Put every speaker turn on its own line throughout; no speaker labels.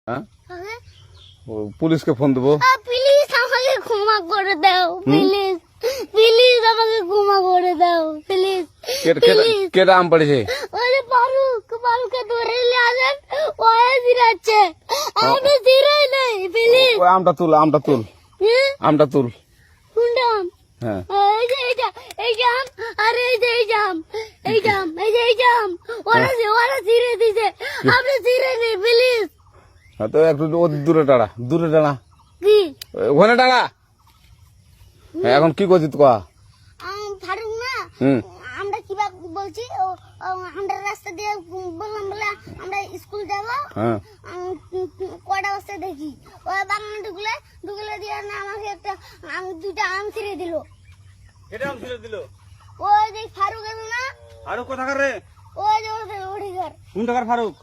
হ্যাঁ পুলিশকে ফোন দেবো।
প্লিজ আমাকে ক্ষমা করে দাও, প্লিজ প্লিজ আমাকে ক্ষমা করে দাও, প্লিজ।
কেটা আম পড়েছে?
ওই যে ফারুককে ধরে নিয়ে আসেন, ও জিরাচ্ছে, আমি জিরাই নাই, প্লিজ।
ওই আমটা তুল আমটা তুল।
কোনটা আম?
হ্যাঁ
এই যে এই জাম, আরে এই যে এই জাম, ওরা জিরে দিছে, আপনি জিরে নেই, প্লিজ।
হ্যাঁ তো একটু দূরে দাঁড়া
কি
ওখানে দাঁড়া। হ্যাঁ এখন কি করছিস কয়া?
ফারুক না, আমরা কিভাবে বলছি, আমরা রাস্তা দিয়ে বললাম বলে আমরা স্কুল যাবো,
হ্যাঁ
কটা বস্তা দেখি ওই বাগানে ঢুকলে দিয়ে না আমাকে দুইটা আম ছিঁড়ে দিল।
এটা আম ছিঁড়ে দিল?
ওই যে ফারুক আছে না,
ফারুক কোথাকার রে?
ওই যে ওঠি ঘর,
কোন টাকার ফারুক?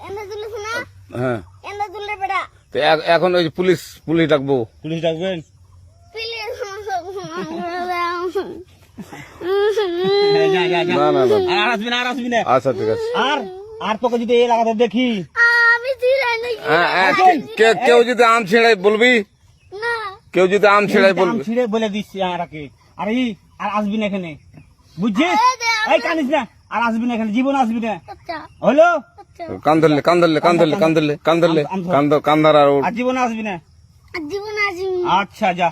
এনে তুলিস না,
হ্যাঁ
এনে তুললে বেটা।
তো এখন ওই যে পুলিশ ডাকবো।
পুলিশ ডাকবেন?
প্লিজ
না
আর আসবি না।
আচ্ছা ঠিক আছে।
আর তোকে যদি এই লাগাতে দেখি,
আমি ছিঁড়াই নাই
কেউ যদি আম ছেড়াই বলবি,
না,
কেউ যদি আম ছেড়াই
আম
বলবি।
ছিঁড়ে বলে দিচ্ছি আরাকে। আর আসবি না এখানে, বুঝছিস? এই কানিস না, আর আসবি না এখানে, জীবন আসবি না,
আচ্ছা
হলো?
আচ্ছা,
কান ধরলে কান্দার আর
আর জীবন আসবি না।
জীবন আসবি।
আচ্ছা যা।